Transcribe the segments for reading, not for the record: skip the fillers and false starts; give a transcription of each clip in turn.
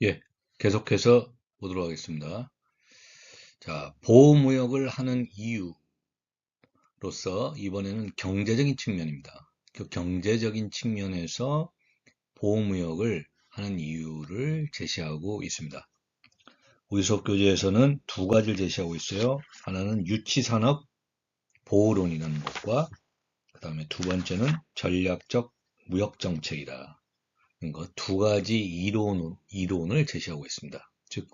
예, 계속해서 보도록 하겠습니다. 자, 보호무역을 하는 이유로서 이번에는 경제적인 측면입니다. 그 경제적인 측면에서 보호무역을 하는 이유를 제시하고 있습니다. 우리 수업 교재에서는 두 가지를 제시하고 있어요. 하나는 유치산업 보호론이라는 것과 그 다음에 두 번째는 전략적 무역정책이다. 두 가지 이론을 제시하고 있습니다. 즉,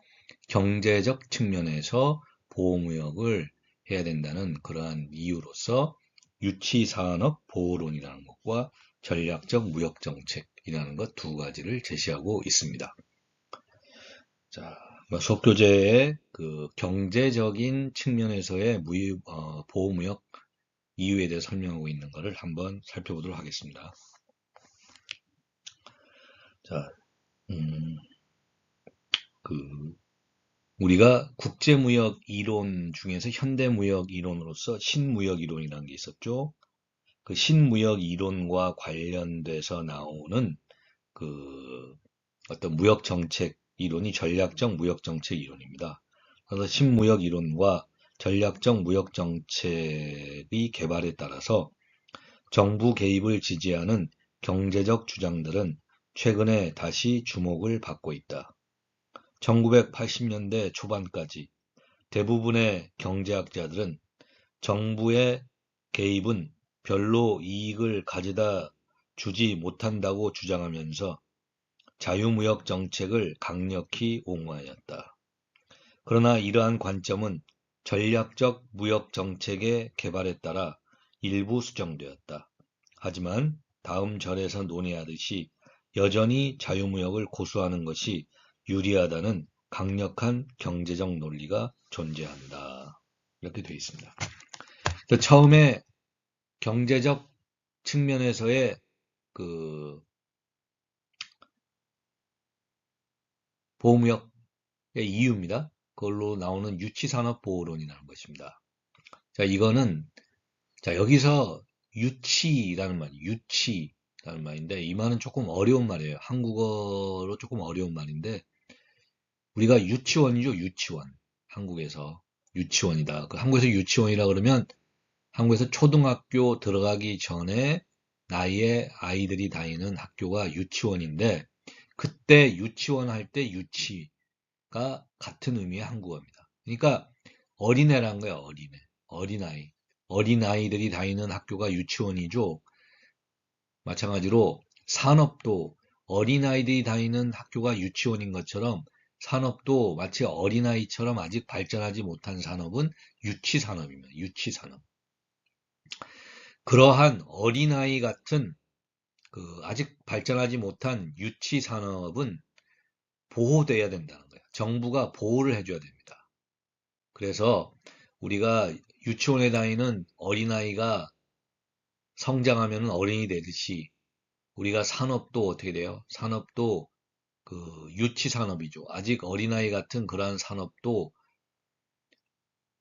경제적 측면에서 보호무역을 해야 된다는 그러한 이유로서 유치산업 보호론이라는 것과 전략적 무역정책이라는 것 두 가지를 제시하고 있습니다. 자, 수업 교재의 그 경제적인 측면에서의 보호무역 이유에 대해 설명하고 있는 것을 한번 살펴보도록 하겠습니다. 자, 그 우리가 국제무역 이론 중에서 현대무역 이론으로서 신무역 이론이라는 게 있었죠. 그 신무역 이론과 관련돼서 나오는 그 어떤 무역 정책 이론이 전략적 무역 정책 이론입니다. 그래서 신무역 이론과 전략적 무역 정책의 개발에 따라서 정부 개입을 지지하는 경제적 주장들은 최근에 다시 주목을 받고 있다. 1980년대 초반까지 대부분의 경제학자들은 정부의 개입은 별로 이익을 가져다 주지 못한다고 주장하면서 자유무역 정책을 강력히 옹호하였다. 그러나 이러한 관점은 전략적 무역 정책의 개발에 따라 일부 수정되었다. 하지만 다음 절에서 논의하듯이 여전히 자유무역을 고수하는 것이 유리하다는 강력한 경제적 논리가 존재한다. 이렇게 되어 있습니다. 처음에 경제적 측면에서의 그 보호무역의 이유입니다. 그걸로 나오는 유치산업보호론이라는 것입니다. 자, 이거는 여기서 유치라는 말인데 이 말은 조금 어려운 말이에요. 한국어로 조금 어려운 말인데 우리가 유치원이죠, 유치원. 한국에서 유치원이다. 한국에서 유치원이라 그러면 한국에서 초등학교 들어가기 전에 나이에 아이들이 다니는 학교가 유치원인데 그때 유치원 할 때 유치가 같은 의미의 한국어입니다. 그러니까 어린애란 거예요, 어린애. 어린아이. 어린아이들이 다니는 학교가 유치원이죠. 마찬가지로 산업도 어린아이들이 다니는 학교가 유치원인 것처럼 산업도 마치 어린아이처럼 아직 발전하지 못한 산업은 유치산업입니다. 유치산업. 그러한 어린아이 같은 아직 발전하지 못한 유치산업은 보호돼야 된다는 거예요. 정부가 보호를 해줘야 됩니다. 그래서 우리가 유치원에 다니는 어린아이가 성장하면 어른이 되듯이 우리가 산업도 어떻게 돼요? 산업도 유치산업이죠. 아직 어린아이 같은 그러한 산업도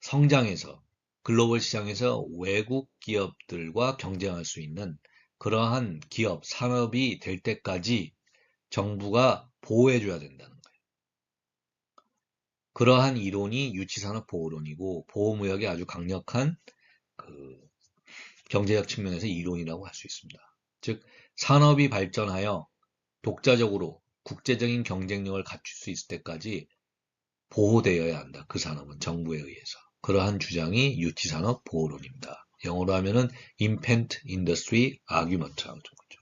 성장해서 글로벌 시장에서 외국 기업들과 경쟁할 수 있는 그러한 기업, 산업이 될 때까지 정부가 보호해줘야 된다는 거예요. 그러한 이론이 유치산업 보호론이고 보호무역의 아주 강력한 경제적 측면에서 이론이라고 할 수 있습니다. 즉, 산업이 발전하여 독자적으로 국제적인 경쟁력을 갖출 수 있을 때까지 보호되어야 한다. 그 산업은 정부에 의해서. 그러한 주장이 유치산업 보호론입니다. 영어로 하면은 Infant Industry Argument라고 하는 거죠.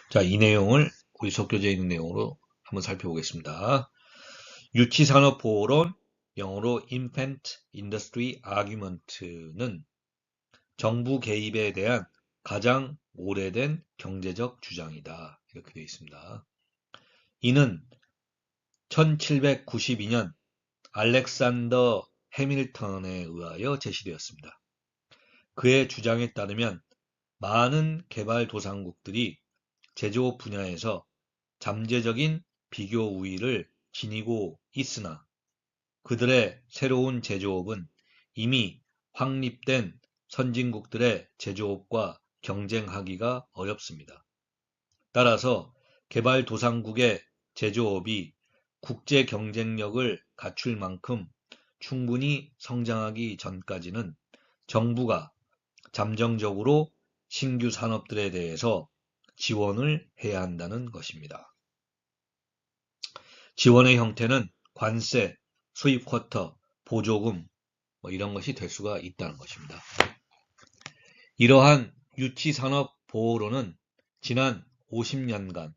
자, 이 내용을 우리 속교재에 있는 내용으로 한번 살펴보겠습니다. 유치산업 보호론, 영어로 Infant Industry Argument는 정부 개입에 대한 가장 오래된 경제적 주장이다. 이렇게 되어 있습니다. 이는 1792년 알렉산더 해밀턴에 의하여 제시되었습니다. 그의 주장에 따르면 많은 개발도상국들이 제조업 분야에서 잠재적인 비교 우위를 지니고 있으나 그들의 새로운 제조업은 이미 확립된 선진국들의 제조업과 경쟁하기가 어렵습니다. 따라서 개발도상국의 제조업이 국제 경쟁력을 갖출 만큼 충분히 성장하기 전까지는 정부가 잠정적으로 신규 산업들에 대해서 지원을 해야 한다는 것입니다. 지원의 형태는 관세, 수입 쿼터, 보조금 이런 것이 될 수가 있다는 것입니다. 이러한 유치산업 보호로는 지난 50년간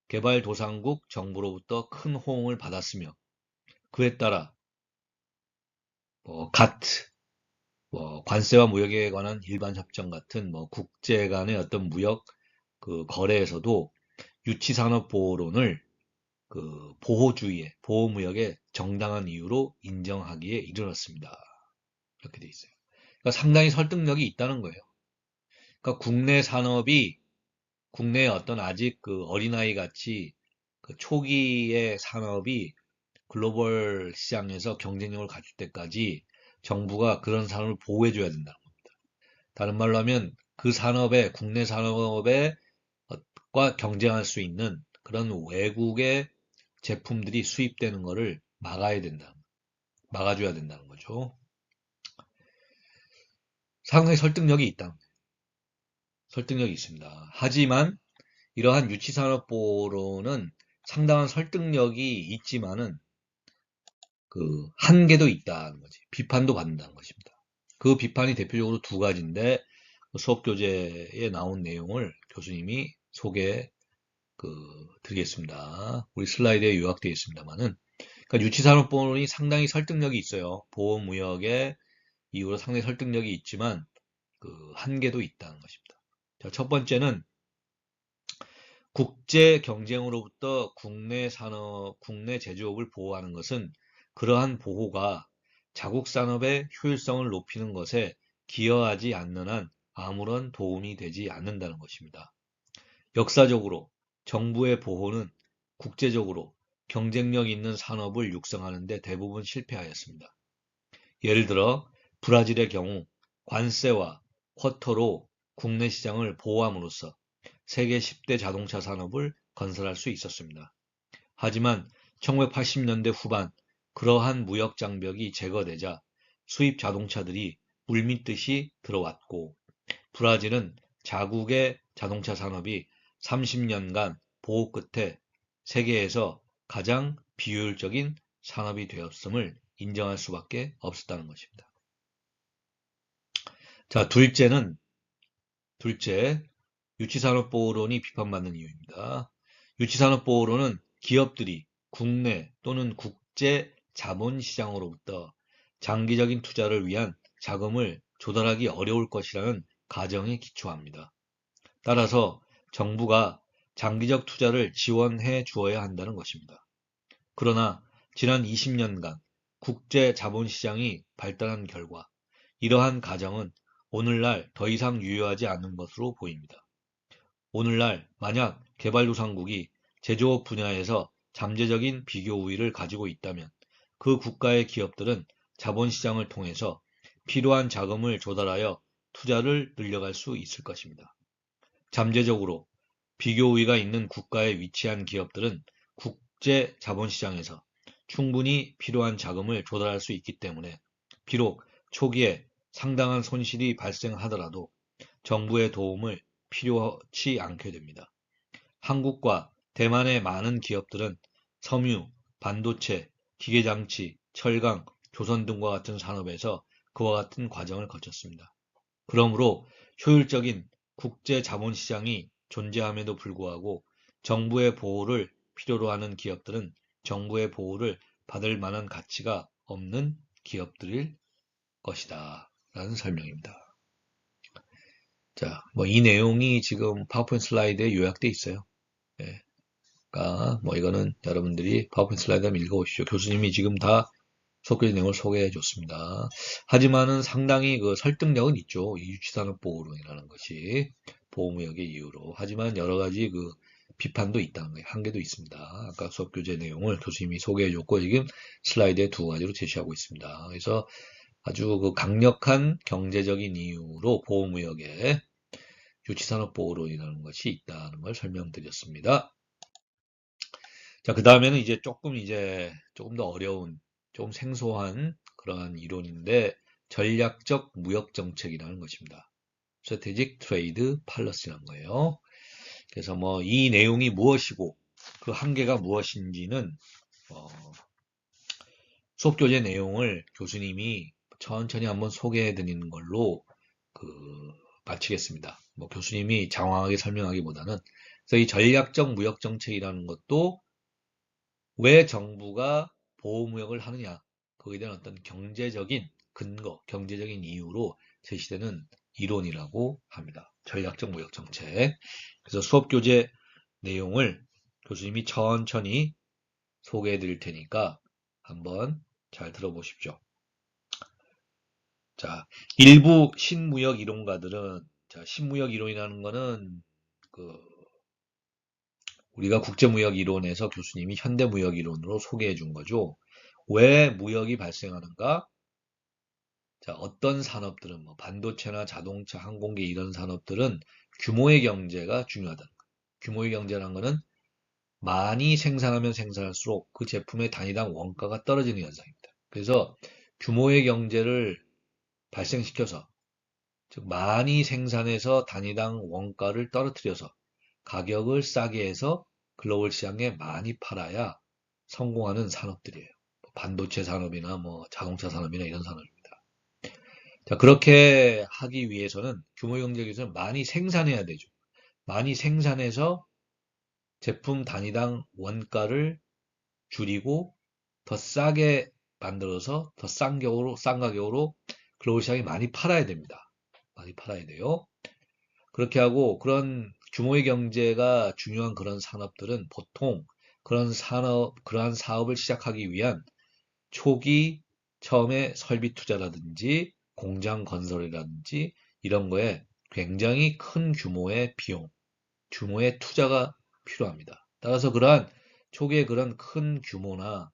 개발도상국 정부로부터 큰 호응을 받았으며 그에 따라 가트, 관세와 무역에 관한 일반 협정 같은 국제 간의 어떤 무역 거래에서도 유치산업 보호론을 보호주의의 보호무역의 정당한 이유로 인정하기에 이르렀습니다. 이렇게 돼 있어요. 그러니까 상당히 설득력이 있다는 거예요. 그러니까 국내 산업이 국내의 어떤 아직 어린아이 같이 초기의 산업이 글로벌 시장에서 경쟁력을 갖출 때까지 정부가 그런 산업을 보호해줘야 된다는 겁니다. 다른 말로 하면 그 산업에 국내 산업에 과 경쟁할 수 있는 그런 외국의 제품들이 수입되는 것을 막아줘야 된다는 거죠. 상당히 설득력이 있다. 설득력이 있습니다. 하지만 이러한 유치산업보호로는 상당한 설득력이 있지만은 한계도 있다는 거지. 비판도 받는다는 것입니다. 그 비판이 대표적으로 두 가지인데 수업 교재에 나온 내용을 교수님이 소개 드리겠습니다. 우리 슬라이드에 요약되어 있습니다만은 그러니까 유치산업보호론이 상당히 설득력이 있어요. 보호무역의 이유로 상당히 설득력이 있지만 한계도 있다는 것입니다. 자, 첫 번째는 국제 경쟁으로부터 국내 산업, 국내 제조업을 보호하는 것은 그러한 보호가 자국 산업의 효율성을 높이는 것에 기여하지 않는 한 아무런 도움이 되지 않는다는 것입니다. 역사적으로 정부의 보호는 국제적으로 경쟁력 있는 산업을 육성하는 데 대부분 실패하였습니다. 예를 들어 브라질의 경우 관세와 쿼터로 국내 시장을 보호함으로써 세계 10대 자동차 산업을 건설할 수 있었습니다. 하지만 1980년대 후반 그러한 무역 장벽이 제거되자 수입 자동차들이 물밀듯이 들어왔고 브라질은 자국의 자동차 산업이 30년간 보호 끝에 세계에서 가장 비효율적인 산업이 되었음을 인정할 수밖에 없었다는 것입니다. 자, 둘째, 유치산업보호론이 비판받는 이유입니다. 유치산업보호론은 기업들이 국내 또는 국제 자본시장으로부터 장기적인 투자를 위한 자금을 조달하기 어려울 것이라는 가정에 기초합니다. 따라서 정부가 장기적 투자를 지원해 주어야 한다는 것입니다. 그러나 지난 20년간 국제 자본시장이 발달한 결과 이러한 가정은 오늘날 더 이상 유효하지 않는 것으로 보입니다. 오늘날 만약 개발도상국이 제조업 분야에서 잠재적인 비교 우위를 가지고 있다면 그 국가의 기업들은 자본시장을 통해서 필요한 자금을 조달하여 투자를 늘려갈 수 있을 것입니다. 잠재적으로 비교 우위가 있는 국가에 위치한 기업들은 국제 자본시장에서 충분히 필요한 자금을 조달할 수 있기 때문에 비록 초기에 상당한 손실이 발생하더라도 정부의 도움을 필요치 않게 됩니다. 한국과 대만의 많은 기업들은 섬유, 반도체, 기계장치, 철강, 조선 등과 같은 산업에서 그와 같은 과정을 거쳤습니다. 그러므로 효율적인 국제 자본시장이 존재함에도 불구하고 정부의 보호를 필요로 하는 기업들은 정부의 보호를 받을 만한 가치가 없는 기업들일 것이다. 라는 설명입니다. 자, 이 내용이 지금 파워포인트 슬라이드에 요약되어 있어요. 예. 그러니까 이거는 여러분들이 파워포인트 슬라이드 한번 읽어보십시오. 교수님이 지금 다 속글 내용을 소개해 줬습니다. 하지만은 상당히 설득력은 있죠. 이 유치산업보호론이라는 것이 보호무역의 이유로. 하지만 여러 가지 비판도 있다는 거예요. 한계도 있습니다. 아까 수업 교재 내용을 교수님이 소개해 줬고 지금 슬라이드에 두 가지로 제시하고 있습니다. 그래서 아주 강력한 경제적인 이유로 보호무역에 유치산업보호론이라는 것이 있다는 걸 설명드렸습니다. 자, 그 다음에는 조금 더 어려운, 좀 생소한 그러한 이론인데, 전략적 무역 정책이라는 것입니다. Strategic Trade Policy라는 거예요. 그래서 뭐 이 내용이 무엇이고 그 한계가 무엇인지는 어, 수업 교재 내용을 교수님이 천천히 한번 소개해 드리는 걸로 그 마치겠습니다. 뭐 교수님이 장황하게 설명하기보다는 그래서 이 전략적 무역 정책이라는 것도 왜 정부가 보호무역을 하느냐 거기에 대한 어떤 경제적인 근거, 경제적인 이유로 제시되는 이론이라고 합니다. 전략적 무역 정책. 그래서 수업 교재 내용을 교수님이 천천히 소개해 드릴 테니까 한번 잘 들어보십시오. 자, 일부 신무역 이론가들은, 자, 신무역 이론이라는 거는 그 우리가 국제무역 이론에서 교수님이 현대무역 이론으로 소개해 준 거죠. 왜 무역이 발생하는가? 자, 어떤 산업들은 뭐 반도체나 자동차, 항공기 이런 산업들은 규모의 경제가 중요하다. 규모의 경제라는 거는 많이 생산하면 생산할수록 그 제품의 단위당 원가가 떨어지는 현상입니다. 그래서 규모의 경제를 발생시켜서 즉 많이 생산해서 단위당 원가를 떨어뜨려서 가격을 싸게 해서 글로벌 시장에 많이 팔아야 성공하는 산업들이에요. 반도체 산업이나 뭐 자동차 산업이나 이런 산업입니다. 자, 그렇게 하기 위해서는 규모 경제에서는 많이 생산해야 되죠. 많이 생산해서 제품 단위당 원가를 줄이고 더 싸게 만들어서 더 싼 가격으로 글로벌 시장에 많이 팔아야 됩니다. 많이 팔아야 돼요. 그렇게 하고 그런 규모의 경제가 중요한 그런 산업들은 보통 그러한 사업을 시작하기 위한 초기 처음에 설비 투자라든지 공장 건설이라든지 이런 거에 굉장히 큰 규모의 비용, 규모의 투자가 필요합니다. 따라서 그러한 초기에 그런 큰 규모나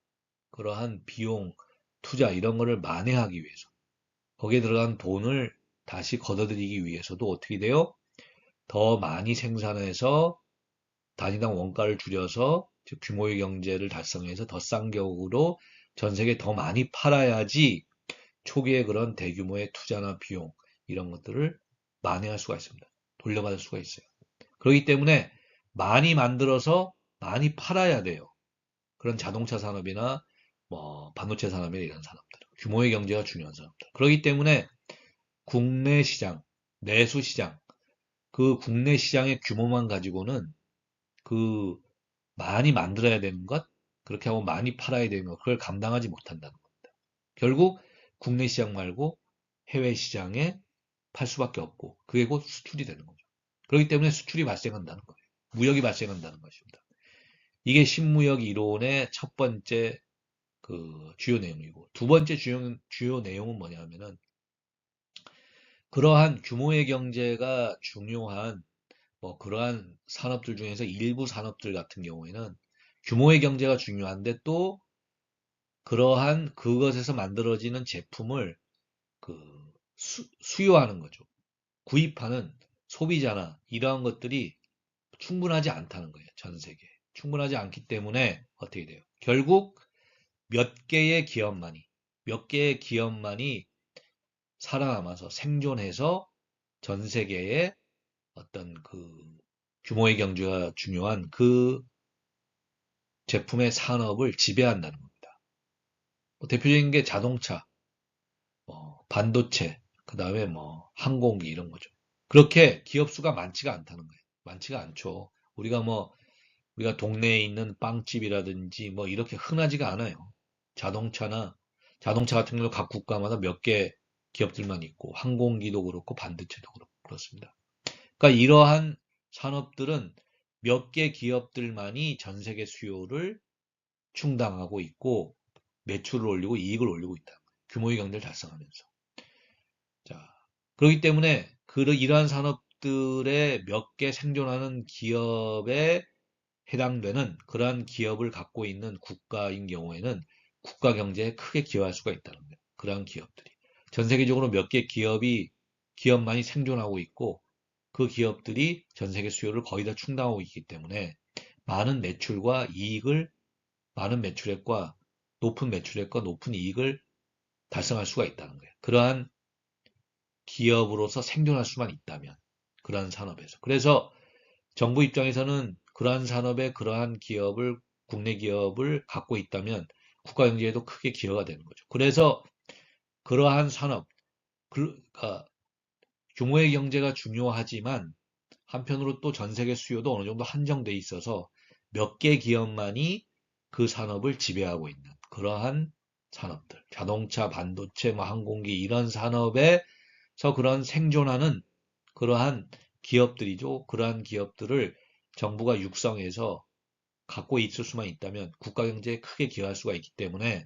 그러한 비용, 투자 이런 거를 만회하기 위해서 거기에 들어간 돈을 다시 걷어들이기 위해서도 어떻게 돼요? 더 많이 생산해서 단위당 원가를 줄여서 즉 규모의 경제를 달성해서 더 싼 격으로 전 세계에 더 많이 팔아야지 초기에 그런 대규모의 투자나 비용 이런 것들을 만회할 수가 있습니다. 돌려받을 수가 있어요. 그렇기 때문에 많이 만들어서 많이 팔아야 돼요. 그런 자동차 산업이나 뭐 반도체 산업이나 이런 산업들. 규모의 경제가 중요한 산업들. 그렇기 때문에 국내 시장, 내수 시장, 그 국내 시장의 규모만 가지고는 그 많이 만들어야 되는 것, 그렇게 하고 많이 팔아야 되는 것, 그걸 감당하지 못한다는 겁니다. 결국 국내 시장 말고 해외 시장에 팔 수밖에 없고, 그게 곧 수출이 되는 거죠. 그렇기 때문에 수출이 발생한다는 거예요. 무역이 발생한다는 것입니다. 이게 신무역 이론의 첫 번째 그 주요 내용이고, 두 번째 주요 내용은 뭐냐면은, 그러한 규모의 경제가 중요한 뭐 그러한 산업들 중에서 일부 산업들 같은 경우에는 규모의 경제가 중요한데 또 그러한 그것에서 만들어지는 제품을 그 수요하는 거죠. 구입하는 소비자나 이러한 것들이 충분하지 않다는 거예요. 전 세계에. 충분하지 않기 때문에 어떻게 돼요? 결국 몇 개의 기업만이 몇 개의 기업만이 살아남아서 생존해서 전 세계에 어떤 그 규모의 경제가 중요한 그 제품의 산업을 지배한다는 겁니다. 뭐 대표적인 게 자동차, 반도체, 그 다음에 뭐 항공기 이런 거죠. 그렇게 기업 수가 많지가 않다는 거예요. 많지가 않죠. 우리가 동네에 있는 빵집이라든지 뭐 이렇게 흔하지가 않아요. 자동차 같은 경우 각 국가마다 몇 개 기업들만 있고 항공기도 그렇고 반도체도 그렇고 그렇습니다. 그러니까 이러한 산업들은 몇 개 기업들만이 전 세계 수요를 충당하고 있고 매출을 올리고 이익을 올리고 있다. 규모의 경제를 달성하면서. 자, 그렇기 때문에 이러한 산업들의 몇 개 생존하는 기업에 해당되는 그러한 기업을 갖고 있는 국가인 경우에는 국가 경제에 크게 기여할 수가 있다는 거예요. 그러한 기업들이. 전 세계적으로 몇 개 기업만이 생존하고 있고 그 기업들이 전 세계 수요를 거의 다 충당하고 있기 때문에 많은 매출과 이익을 많은 매출액과 높은 매출액과 높은 이익을 달성할 수가 있다는 거예요. 그러한 기업으로서 생존할 수만 있다면 그러한 산업에서. 그래서 정부 입장에서는 그러한 산업에 그러한 기업을 국내 기업을 갖고 있다면 국가 경제에도 크게 기여가 되는 거죠. 그래서 그러한 산업, 그러니까 규모의 경제가 중요하지만 한편으로 또 전 세계 수요도 어느 정도 한정돼 있어서 몇 개 기업만이 그 산업을 지배하고 있는 그러한 산업들, 자동차, 반도체, 뭐 항공기 이런 산업에서 그런 생존하는 그러한 기업들이죠. 그러한 기업들을 정부가 육성해서 갖고 있을 수만 있다면 국가 경제에 크게 기여할 수가 있기 때문에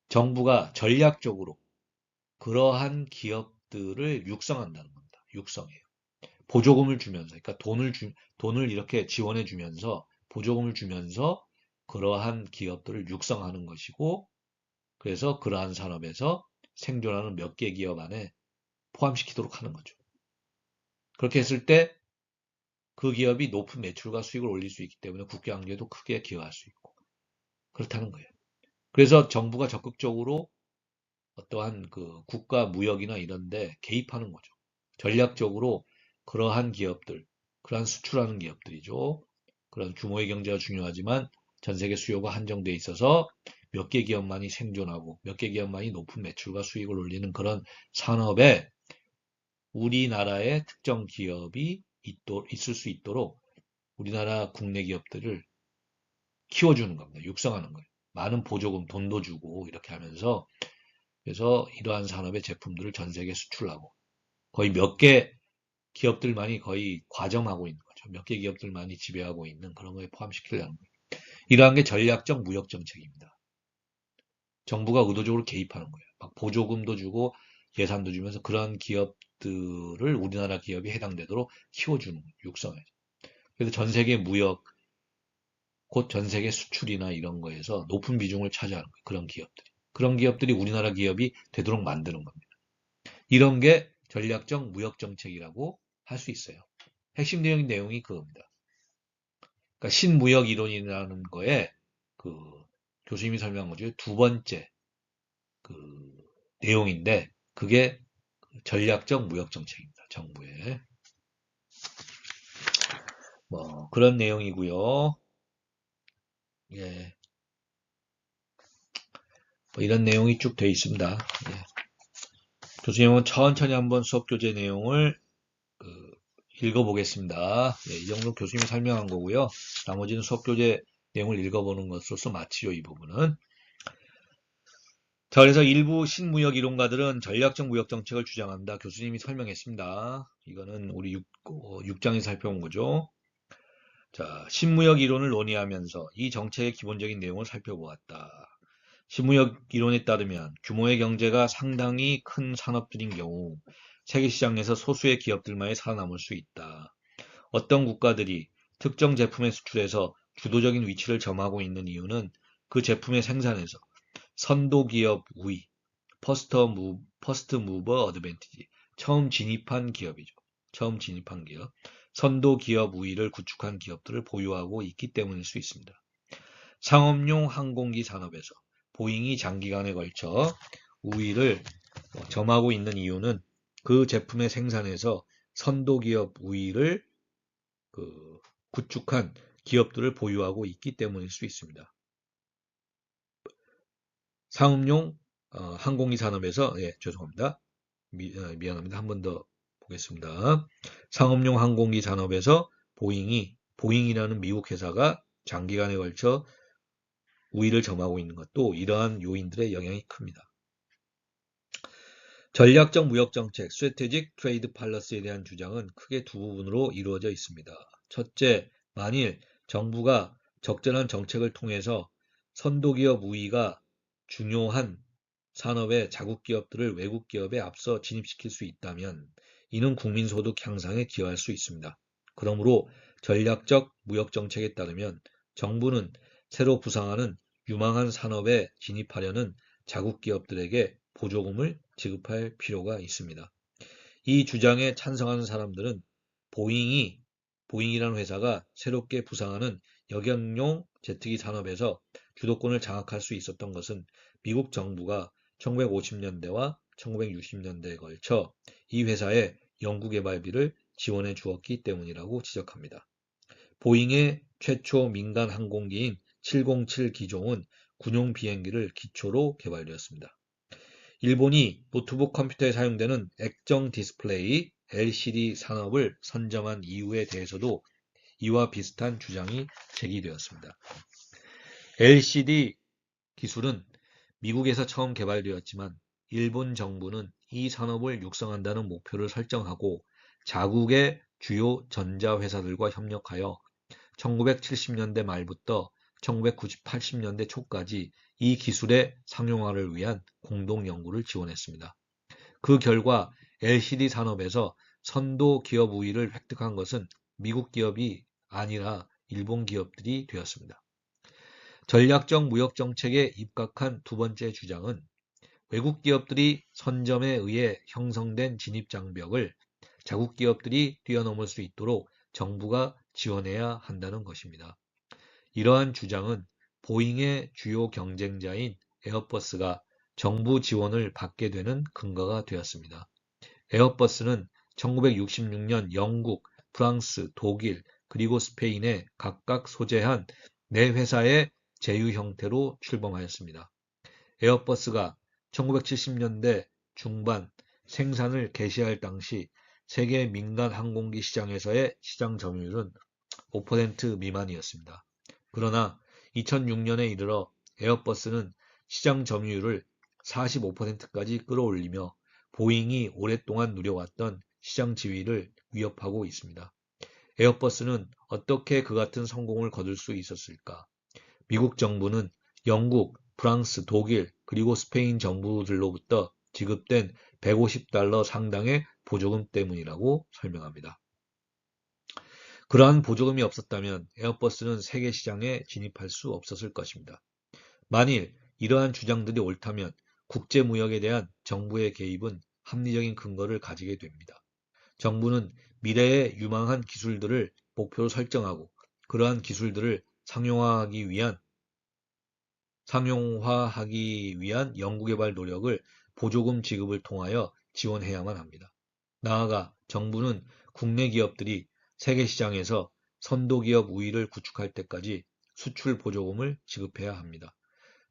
정부가 전략적으로 그러한 기업들을 육성한다는 겁니다. 육성해요. 보조금을 주면서, 그러니까 돈을 이렇게 지원해 주면서, 보조금을 주면서 그러한 기업들을 육성하는 것이고, 그래서 그러한 산업에서 생존하는 몇 개 기업 안에 포함시키도록 하는 거죠. 그렇게 했을 때 그 기업이 높은 매출과 수익을 올릴 수 있기 때문에 국가 경제에도 크게 기여할 수 있고, 그렇다는 거예요. 그래서 정부가 적극적으로 어떠한 그 국가 무역이나 이런 데 개입하는 거죠. 전략적으로 그러한 기업들, 그러한 수출하는 기업들이죠. 그런 규모의 경제가 중요하지만 전 세계 수요가 한정돼 있어서 몇 개 기업만이 생존하고 몇 개 기업만이 높은 매출과 수익을 올리는 그런 산업에 우리나라의 특정 기업이 있을 수 있도록 우리나라 국내 기업들을 키워주는 겁니다. 육성하는 거예요. 많은 보조금, 돈도 주고 이렇게 하면서 그래서 이러한 산업의 제품들을 전 세계에 수출하고 거의 몇 개 기업들만이 거의 과점하고 있는 거죠. 몇 개 기업들만이 지배하고 있는 그런 거에 포함시키려는 거예요. 이러한 게 전략적 무역 정책입니다. 정부가 의도적으로 개입하는 거예요. 막 보조금도 주고 예산도 주면서 그런 기업들을 우리나라 기업이 해당되도록 키워주는 거예요. 육성해서. 그래서 전 세계 무역, 곧 전 세계 수출이나 이런 거에서 높은 비중을 차지하는 거예요. 그런 기업들이. 그런 기업들이 우리나라 기업이 되도록 만드는 겁니다. 이런 게 전략적 무역 정책이라고 할 수 있어요. 핵심 내용이 그겁니다. 그러니까 신무역 이론이라는 거에 그 교수님이 설명한 것 중에 두 번째 그 내용인데 그게 전략적 무역 정책입니다. 정부의 뭐 그런 내용이고요. 예, 뭐 이런 내용이 쭉 돼 있습니다. 예. 교수님은 천천히 한번 수업 교재 내용을 읽어보겠습니다. 네, 이 정도 교수님이 설명한 거고요. 나머지는 수업 교재 내용을 읽어보는 것으로서 마치죠, 이 부분은. 자, 그래서 일부 신무역 이론가들은 전략적 무역 정책을 주장한다. 교수님이 설명했습니다. 이거는 우리 6장에 살펴본 거죠. 자, 신무역 이론을 논의하면서 이 정책의 기본적인 내용을 살펴보았다. 신무역 이론에 따르면 규모의 경제가 상당히 큰 산업들인 경우 세계 시장에서 소수의 기업들만이 살아남을 수 있다. 어떤 국가들이 특정 제품의 수출에서 주도적인 위치를 점하고 있는 이유는 그 제품의 생산에서 선도 기업 우위, 퍼스트 무버 어드밴티지, 처음 진입한 기업이죠. 처음 진입한 기업, 선도 기업 우위를 구축한 기업들을 보유하고 있기 때문일 수 있습니다. 상업용 항공기 산업에서 보잉이 장기간에 걸쳐 우위를 점하고 있는 이유는 그 제품의 생산에서 선도 기업 우위를 구축한 기업들을 보유하고 있기 때문일 수 있습니다. 상업용 항공기 산업에서 죄송합니다. 미안합니다. 한 번 더 보겠습니다. 상업용 항공기 산업에서 보잉이라는 미국 회사가 장기간에 걸쳐 우위를 점하고 있는 것도 이러한 요인들의 영향이 큽니다. 전략적 무역 정책, Strategic Trade Policy에 대한 주장은 크게 두 부분으로 이루어져 있습니다. 첫째, 만일 정부가 적절한 정책을 통해서 선도기업 우위가 중요한 산업의 자국 기업들을 외국 기업에 앞서 진입시킬 수 있다면 이는 국민 소득 향상에 기여할 수 있습니다. 그러므로 전략적 무역 정책에 따르면 정부는 새로 부상하는 유망한 산업에 진입하려는 자국 기업들에게 보조금을 지급할 필요가 있습니다. 이 주장에 찬성하는 사람들은 보잉이라는 회사가 새롭게 부상하는 여객용 제트기 산업에서 주도권을 장악할 수 있었던 것은 미국 정부가 1950년대와 1960년대에 걸쳐 이 회사에 연구개발비를 지원해 주었기 때문이라고 지적합니다. 보잉의 최초 민간 항공기인 707 기종은 군용 비행기를 기초로 개발되었습니다. 일본이 노트북 컴퓨터에 사용되는 액정 디스플레이 LCD 산업을 선점한 이유에 대해서도 이와 비슷한 주장이 제기되었습니다. LCD 기술은 미국에서 처음 개발되었지만 일본 정부는 이 산업을 육성한다는 목표를 설정하고 자국의 주요 전자회사들과 협력하여 1970년대 말부터 1980년대 초까지 이 기술의 상용화를 위한 공동 연구를 지원했습니다. 그 결과 LCD 산업에서 선도 기업 우위를 획득한 것은 미국 기업이 아니라 일본 기업들이 되었습니다. 전략적 무역 정책에 입각한 두 번째 주장은 외국 기업들이 선점에 의해 형성된 진입 장벽을 자국 기업들이 뛰어넘을 수 있도록 정부가 지원해야 한다는 것입니다. 이러한 주장은 보잉의 주요 경쟁자인 에어버스가 정부 지원을 받게 되는 근거가 되었습니다. 에어버스는 1966년 영국, 프랑스, 독일, 그리고 스페인에 각각 소재한 네 회사의 제휴 형태로 출범하였습니다. 에어버스가 1970년대 중반 생산을 개시할 당시 세계 민간 항공기 시장에서의 시장 점유율은 5% 미만이었습니다. 그러나 2006년에 이르러 에어버스는 시장 점유율을 45%까지 끌어올리며 보잉이 오랫동안 누려왔던 시장 지위를 위협하고 있습니다. 에어버스는 어떻게 그 같은 성공을 거둘 수 있었을까? 미국 정부는 영국, 프랑스, 독일, 그리고 스페인 정부들로부터 지급된 150달러 상당의 보조금 때문이라고 설명합니다. 그러한 보조금이 없었다면 에어버스는 세계 시장에 진입할 수 없었을 것입니다. 만일 이러한 주장들이 옳다면 국제무역에 대한 정부의 개입은 합리적인 근거를 가지게 됩니다. 정부는 미래의 유망한 기술들을 목표로 설정하고 그러한 기술들을 상용화하기 위한 연구개발 노력을 보조금 지급을 통하여 지원해야만 합니다. 나아가 정부는 국내 기업들이 세계 시장에서 선도기업 우위를 구축할 때까지 수출 보조금을 지급해야 합니다.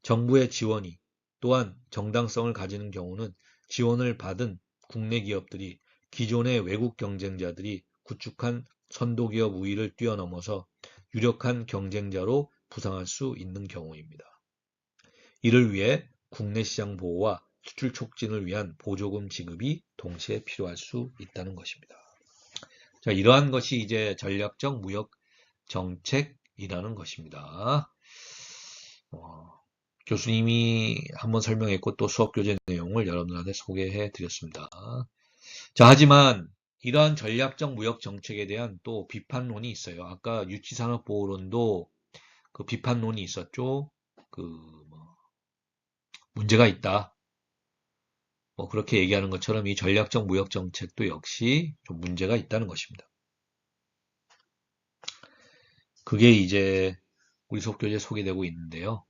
정부의 지원이 또한 정당성을 가지는 경우는 지원을 받은 국내 기업들이 기존의 외국 경쟁자들이 구축한 선도기업 우위를 뛰어넘어서 유력한 경쟁자로 부상할 수 있는 경우입니다. 이를 위해 국내 시장 보호와 수출 촉진을 위한 보조금 지급이 동시에 필요할 수 있다는 것입니다. 자, 이러한 것이 이제 전략적 무역 정책이라는 것입니다. 교수님이 한번 설명했고 또 수업 교재 내용을 여러분들한테 소개해 드렸습니다. 자, 하지만 이러한 전략적 무역 정책에 대한 또 비판론이 있어요. 아까 유치산업보호론도 그 비판론이 있었죠. 문제가 있다. 그렇게 얘기하는 것처럼 이 전략적 무역 정책도 역시 좀 문제가 있다는 것입니다. 그게 이제 우리 수업 교재에 소개되고 있는데요.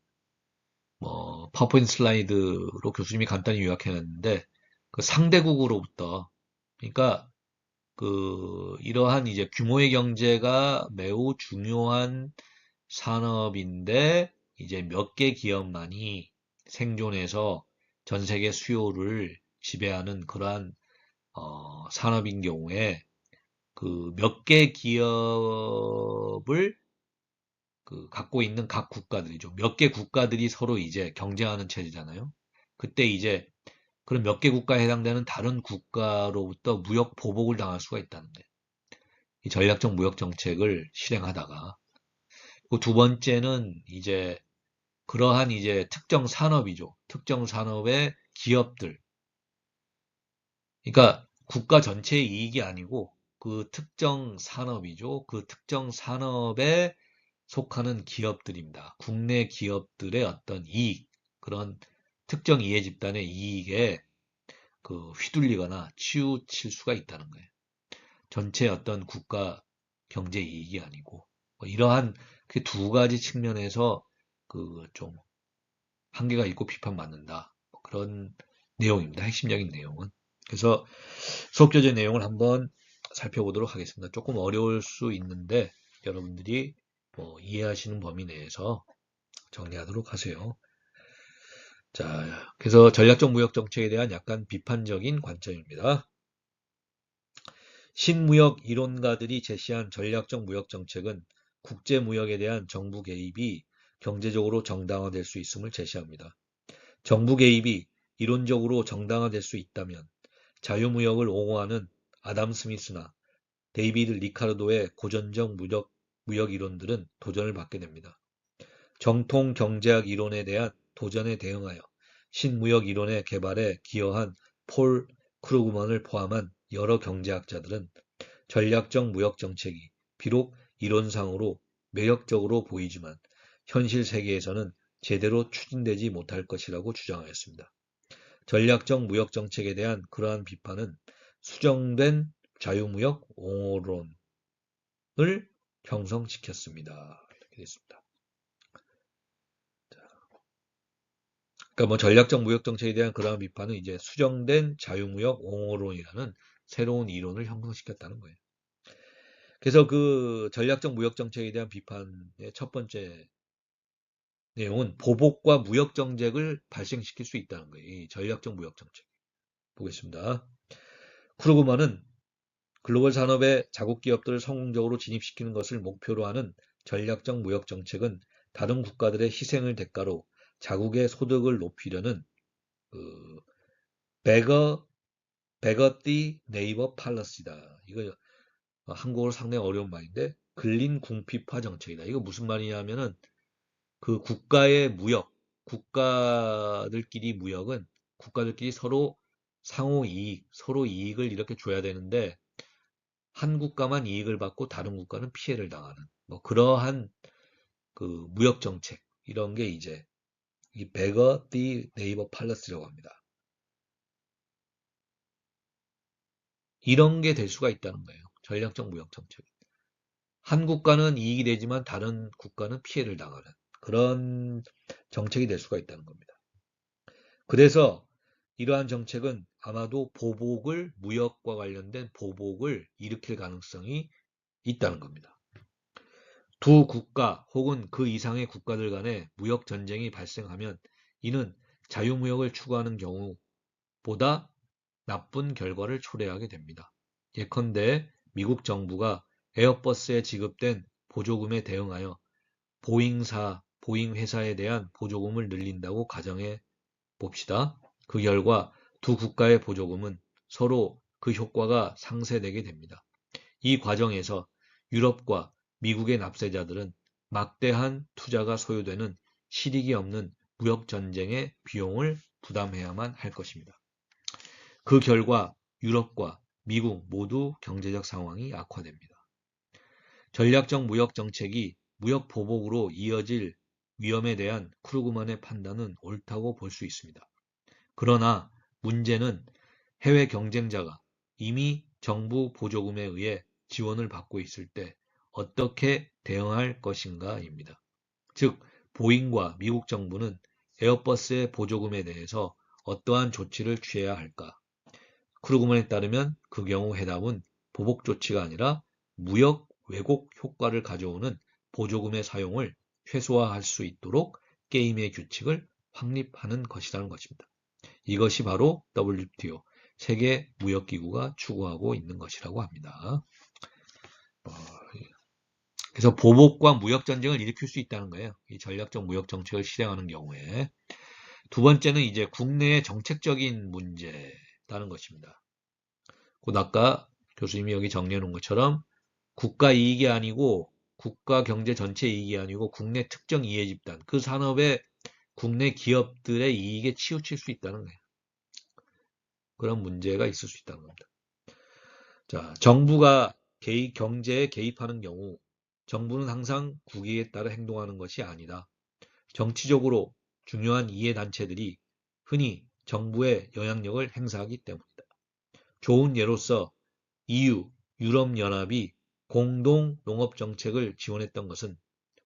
파워포인트 슬라이드로 교수님이 간단히 요약해놨는데 그 상대국으로부터 그러니까 이러한 이제 규모의 경제가 매우 중요한 산업인데 이제 몇 개 기업만이 생존해서 전 세계 수요를 지배하는 그러한 산업인 경우에 그 몇 개 기업을 갖고 있는 각 국가들이죠. 몇 개 국가들이 서로 이제 경쟁하는 체제잖아요. 그때 이제 그런 몇 개 국가에 해당되는 다른 국가로부터 무역 보복을 당할 수가 있다는 거예요. 이 전략적 무역 정책을 실행하다가. 그리고 두 번째는 이제 그러한 이제 특정 산업이죠. 특정 산업의 기업들. 그러니까 국가 전체의 이익이 아니고 그 특정 산업이죠. 그 특정 산업에 속하는 기업들입니다. 국내 기업들의 어떤 이익, 그런 특정 이해 집단의 이익에 휘둘리거나 치우칠 수가 있다는 거예요. 전체 어떤 국가 경제 이익이 아니고 이러한 그 두 가지 측면에서 그 좀 한계가 있고 비판받는다. 뭐 그런 내용입니다. 핵심적인 내용은. 그래서 수업 교재 내용을 한번 살펴보도록 하겠습니다. 조금 어려울 수 있는데 여러분들이 뭐 이해하시는 범위 내에서 정리하도록 하세요. 자, 그래서 전략적 무역 정책에 대한 약간 비판적인 관점입니다. 신무역 이론가들이 제시한 전략적 무역 정책은 국제 무역에 대한 정부 개입이 경제적으로 정당화될 수 있음을 제시합니다. 정부 개입이 이론적으로 정당화될 수 있다면 자유무역을 옹호하는 아담 스미스나 데이비드 리카르도의 고전적 무역 이론들은 도전을 받게 됩니다. 정통 경제학 이론에 대한 도전에 대응하여 신무역 이론의 개발에 기여한 폴 크루그먼을 포함한 여러 경제학자들은 전략적 무역 정책이 비록 이론상으로 매력적으로 보이지만 현실 세계에서는 제대로 추진되지 못할 것이라고 주장하였습니다. 전략적 무역 정책에 대한 그러한 비판은 수정된 자유무역 옹호론을 형성시켰습니다. 이렇게 됐습니다. 그러니까 뭐 전략적 무역 정책에 대한 그러한 비판은 이제 수정된 자유무역 옹호론이라는 새로운 이론을 형성시켰다는 거예요. 그래서 그 전략적 무역 정책에 대한 비판의 첫 번째 내용은 보복과 무역 정책을 발생시킬 수 있다는 거예요. 이 전략적 무역 정책. 보겠습니다. 크루그먼은 글로벌 산업에 자국 기업들을 성공적으로 진입시키는 것을 목표로 하는 전략적 무역 정책은 다른 국가들의 희생을 대가로 자국의 소득을 높이려는 그 베거티 네이버 팔러시다. 이거 한국어로 상당히 어려운 말인데 근린 궁핍화 정책이다. 이거 무슨 말이냐면은 그 국가의 무역, 국가들끼리 무역은 국가들끼리 서로 상호 이익, 서로 이익을 이렇게 줘야 되는데 한 국가만 이익을 받고 다른 국가는 피해를 당하는 뭐 그러한 그 무역 정책 이런 게 이제 이 베거티 네이버 팔러스라고 합니다. 이런 게 될 수가 있다는 거예요. 전략적 무역 정책. 한 국가는 이익이 되지만 다른 국가는 피해를 당하는 그런 정책이 될 수가 있다는 겁니다. 그래서 이러한 정책은 아마도 무역과 관련된 보복을 일으킬 가능성이 있다는 겁니다. 두 국가 혹은 그 이상의 국가들 간의 무역 전쟁이 발생하면 이는 자유무역을 추구하는 경우보다 나쁜 결과를 초래하게 됩니다. 예컨대 미국 정부가 에어버스에 지급된 보조금에 대응하여 보잉 회사에 대한 보조금을 늘린다고 가정해 봅시다. 그 결과 두 국가의 보조금은 서로 그 효과가 상쇄되게 됩니다. 이 과정에서 유럽과 미국의 납세자들은 막대한 투자가 소요되는 실익이 없는 무역 전쟁의 비용을 부담해야만 할 것입니다. 그 결과 유럽과 미국 모두 경제적 상황이 악화됩니다. 전략적 무역 정책이 무역 보복으로 이어질 위험에 대한 크루그만의 판단은 옳다고 볼 수 있습니다. 그러나 문제는 해외 경쟁자가 이미 정부 보조금에 의해 지원을 받고 있을 때 어떻게 대응할 것인가입니다. 즉, 보잉과 미국 정부는 에어버스의 보조금에 대해서 어떠한 조치를 취해야 할까? 크루그만에 따르면 그 경우 해답은 보복 조치가 아니라 무역 왜곡 효과를 가져오는 보조금의 사용을 최소화할 수 있도록 게임의 규칙을 확립하는 것이라는 것입니다. 이것이 바로 WTO, 세계무역기구가 추구하고 있는 것이라고 합니다. 그래서 보복과 무역전쟁을 일으킬 수 있다는 거예요. 이 전략적 무역정책을 실행하는 경우에. 두 번째는 이제 국내의 정책적인 문제라는 것입니다. 곧 아까 교수님이 여기 정리해 놓은 것처럼 국가 이익이 아니고 국가 경제 전체 이익이 아니고 국내 특정 이해 집단, 그 산업의 국내 기업들의 이익에 치우칠 수 있다는 거예요. 그런 문제가 있을 수 있다는 겁니다. 자, 정부가 경제에 개입하는 경우 정부는 항상 국익에 따라 행동하는 것이 아니다. 정치적으로 중요한 이해단체들이 흔히 정부의 영향력을 행사하기 때문이다. 좋은 예로서 EU, 유럽연합이 공동 농업정책을 지원했던 것은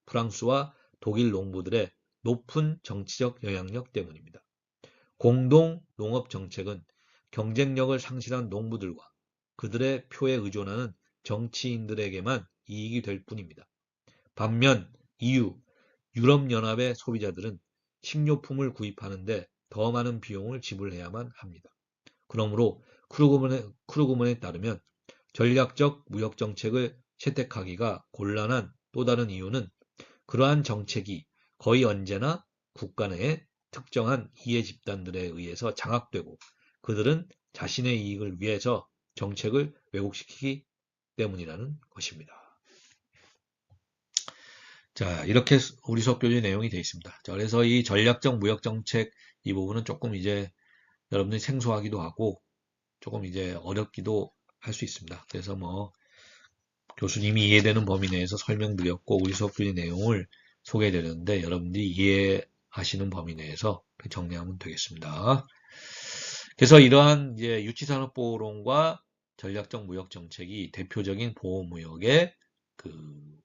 프랑스와 독일 농부들의 높은 정치적 영향력 때문입니다. 공동 농업 정책은 경쟁력을 상실한 농부들과 그들의 표에 의존하는 정치인들에게만 이익이 될 뿐입니다. 반면 EU, 유럽연합의 소비자들은 식료품을 구입하는데 더 많은 비용을 지불해야만 합니다. 그러므로 크루그먼에 따르면 전략적 무역 정책을 채택하기가 곤란한 또 다른 이유는 그러한 정책이 거의 언제나 국가 내의 특정한 이해 집단들에 의해서 장악되고 그들은 자신의 이익을 위해서 정책을 왜곡시키기 때문이라는 것입니다. 자, 이렇게 우리 수업 교재 내용이 되어 있습니다. 자, 그래서 이 전략적 무역 정책 이 부분은 조금 이제 여러분들이 생소하기도 하고 조금 이제 어렵기도 할 수 있습니다. 그래서 뭐 교수님이 이해되는 범위 내에서 설명드렸고 우리 수업 교재 내용을 소개해드렸는데 여러분들이 이해하시는 범위 내에서 정리하면 되겠습니다. 그래서 이러한 이제 유치산업보호론과 전략적 무역 정책이 대표적인 보호무역의 그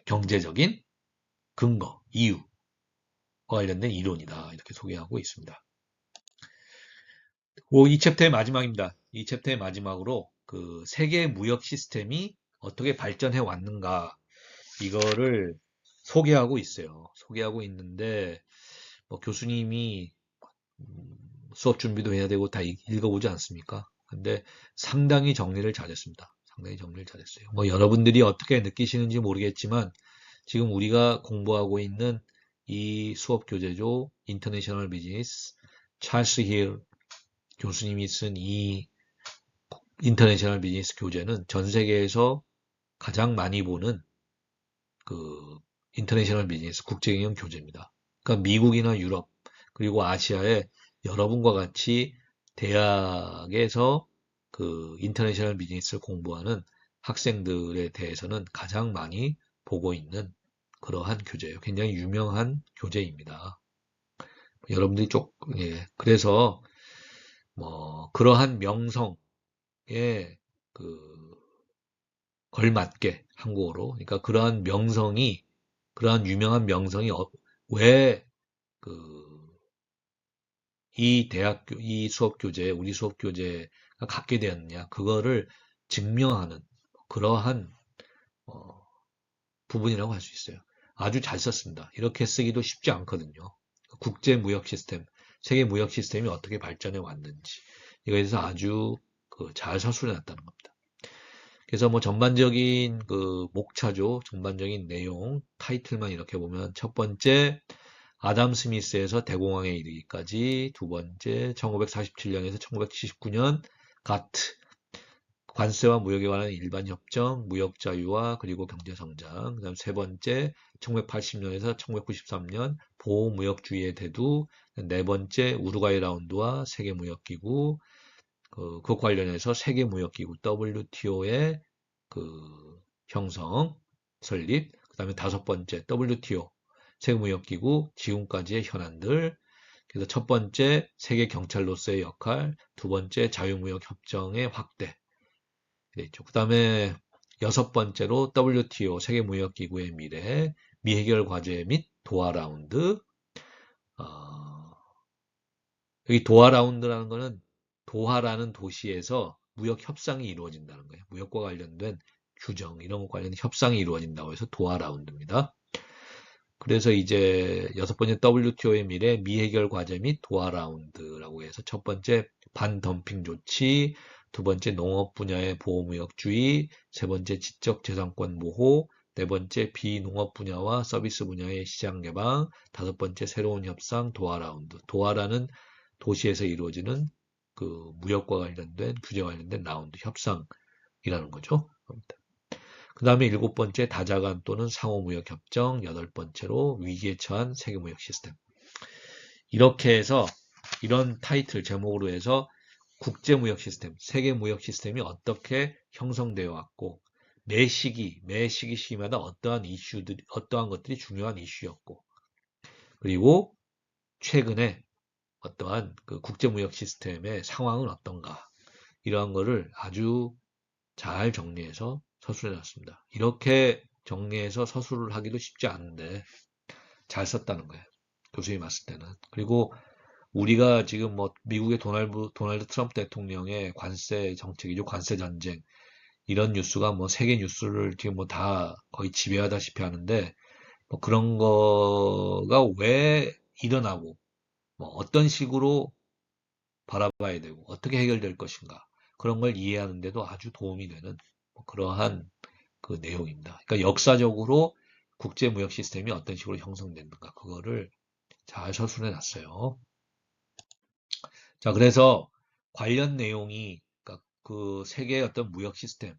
경제적인 근거, 이유와 관련된 이론이다. 이렇게 소개하고 있습니다. 이 챕터의 마지막입니다. 이 챕터의 마지막으로 그 세계 무역 시스템이 어떻게 발전해 왔는가 이거를 소개하고 있어요. 소개하고 있는데 뭐 교수님이 수업 준비도 해야 되고 다 읽어보지 않습니까? 근데 상당히 정리를 잘했습니다. 상당히 정리를 잘했어요. 뭐 여러분들이 어떻게 느끼시는지 모르겠지만 지금 우리가 공부하고 있는 이 수업 교재죠. 인터내셔널 비즈니스 찰스 힐 교수님이 쓴 이 인터내셔널 비즈니스 교재는 전 세계에서 가장 많이 보는 그 인터내셔널 비즈니스 국제경영 교재입니다. 그러니까 미국이나 유럽 그리고 아시아의 여러분과 같이 대학에서 그 인터내셔널 비즈니스를 공부하는 학생들에 대해서는 가장 많이 보고 있는 그러한 교재예요. 굉장히 유명한 교재입니다. 여러분들이 그래서 뭐 그러한 명성에 그 걸맞게 한국어로 그러니까 그러한 유명한 명성이 왜 이 수업 교재 우리 수업 교재가 갖게 되었느냐 그거를 증명하는 그러한 부분이라고 할 수 있어요. 아주 잘 썼습니다. 이렇게 쓰기도 쉽지 않거든요. 국제 무역 시스템, 세계 무역 시스템이 어떻게 발전해 왔는지 이거에 대해서 아주 잘 서술해 놨다는 겁니다. 그래서 뭐 전반적인 그 목차죠. 전반적인 내용, 타이틀만 이렇게 보면 첫 번째 아담 스미스에서 대공황에 이르기까지, 두 번째 1947년에서 1979년 가트 관세와 무역에 관한 일반 협정, 무역 자유화 그리고 경제 성장. 그다음 세 번째 1980년에서 1993년 보호무역주의의 대두, 네 번째 우루과이 라운드와 세계무역기구, 그 관련해서 세계무역기구 WTO의 그 형성, 설립, 그 다음에 다섯 번째 WTO 세계무역기구 지금까지의 현안들, 그래서 첫 번째 세계경찰로서의 역할, 두 번째 자유무역협정의 확대, 그 다음에 여섯 번째로 WTO 세계무역기구의 미래, 미해결 과제 및 도하 라운드. 여기 도하 라운드라는 거는 도하라는 도시에서 무역 협상이 이루어진다는 거예요. 무역과 관련된 규정 이런 것 관련 협상이 이루어진다고 해서 도하 라운드입니다. 그래서 이제 여섯 번째 WTO의 미래 미해결 과제 및 도하 라운드라고 해서 첫 번째 반덤핑 조치, 두 번째 농업 분야의 보호무역주의, 세 번째 지적재산권 보호, 네 번째 비농업 분야와 서비스 분야의 시장 개방, 다섯 번째 새로운 협상 도하 라운드. 도하라는 도시에서 이루어지는 그 무역과 관련된 규제 관련된 라운드 협상이라는 거죠. 그 다음에 일곱 번째 다자간 또는 상호무역협정, 여덟 번째로 위기에 처한 세계무역 시스템. 이렇게 해서 이런 타이틀 제목으로 해서 국제무역 시스템, 세계무역 시스템이 어떻게 형성되어 왔고 매 시기마다 어떠한 것들이 중요한 이슈였고 그리고 최근에 어떠한 그 국제무역 시스템의 상황은 어떤가 이러한 거를 아주 잘 정리해서 서술해 놨습니다. 이렇게 정리해서 서술을 하기도 쉽지 않은데 잘 썼다는 거예요. 교수님 봤을 때는. 그리고 우리가 지금 뭐 미국의 도널드 트럼프 대통령의 관세 정책이죠. 관세 전쟁. 이런 뉴스가 뭐 세계 뉴스를 지금 뭐 다 거의 지배하다시피 하는데 뭐 그런 거가 왜 일어나고 뭐 어떤 식으로 바라봐야 되고 어떻게 해결될 것인가 그런 걸 이해하는 데도 아주 도움이 되는 뭐 그러한 그 내용입니다. 그러니까 역사적으로 국제무역 시스템이 어떤 식으로 형성됐는가 그거를 잘 서술해 놨어요. 자, 그래서 관련 내용이 그러니까 그 세계의 어떤 무역 시스템,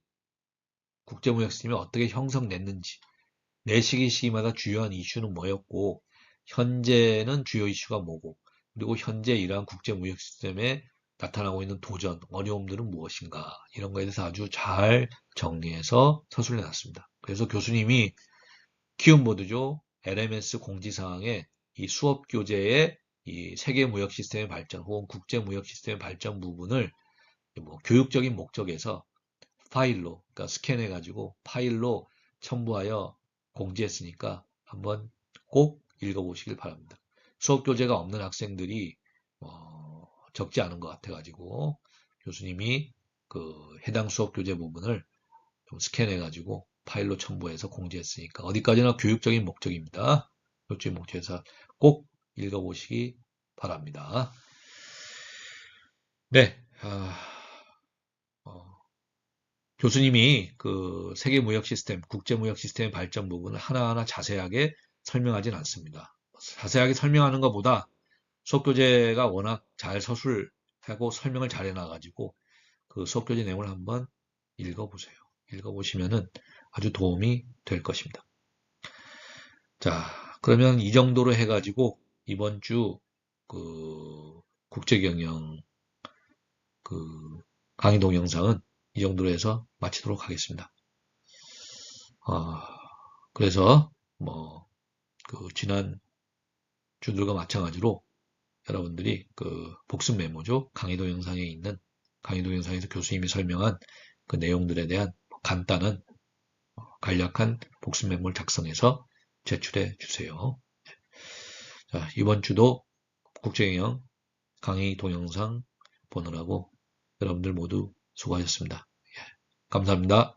국제무역 시스템이 어떻게 형성됐는지, 매 시기마다 주요한 이슈는 뭐였고, 현재는 주요 이슈가 뭐고, 그리고 현재 이러한 국제무역 시스템에 나타나고 있는 도전, 어려움들은 무엇인가, 이런 거에 대해서 아주 잘 정리해서 서술해 놨습니다. 그래서 교수님이 키움보드죠. LMS 공지사항에 이 수업 교재의 이 세계 무역 시스템의 발전 혹은 국제 무역 시스템의 발전 부분을 뭐 교육적인 목적에서 파일로, 그러니까 스캔해가지고 파일로 첨부하여 공지했으니까 한번 꼭 읽어보시길 바랍니다. 수업 교재가 없는 학생들이 적지 않은 것 같아가지고 교수님이 그 해당 수업 교재 부분을 좀 스캔해가지고 파일로 첨부해서 공지했으니까 어디까지나 교육적인 목적입니다. 교육적인 목적에서 꼭 읽어보시기 바랍니다. 네, 교수님이 그 세계 무역 시스템, 국제 무역 시스템의 발전 부분을 하나하나 자세하게 설명하진 않습니다. 자세하게 설명하는 것보다 수업 교재가 워낙 잘 서술하고 설명을 잘 해놔가지고 그 수업 교재 내용을 한번 읽어보세요. 읽어보시면은 아주 도움이 될 것입니다. 자, 그러면 이 정도로 해가지고 이번 주 그 국제경영 그 강의 동영상은 이 정도로 해서 마치도록 하겠습니다. 그래서 뭐 그 지난 주들과 마찬가지로 여러분들이 그 복습 메모죠. 강의 동영상에 있는 강의 동영상에서 교수님이 설명한 그 내용들에 대한 간단한 간략한 복습 메모를 작성해서 제출해 주세요. 자, 이번 주도 국제경영 강의 동영상 보느라고 여러분들 모두 수고하셨습니다. 예, 감사합니다.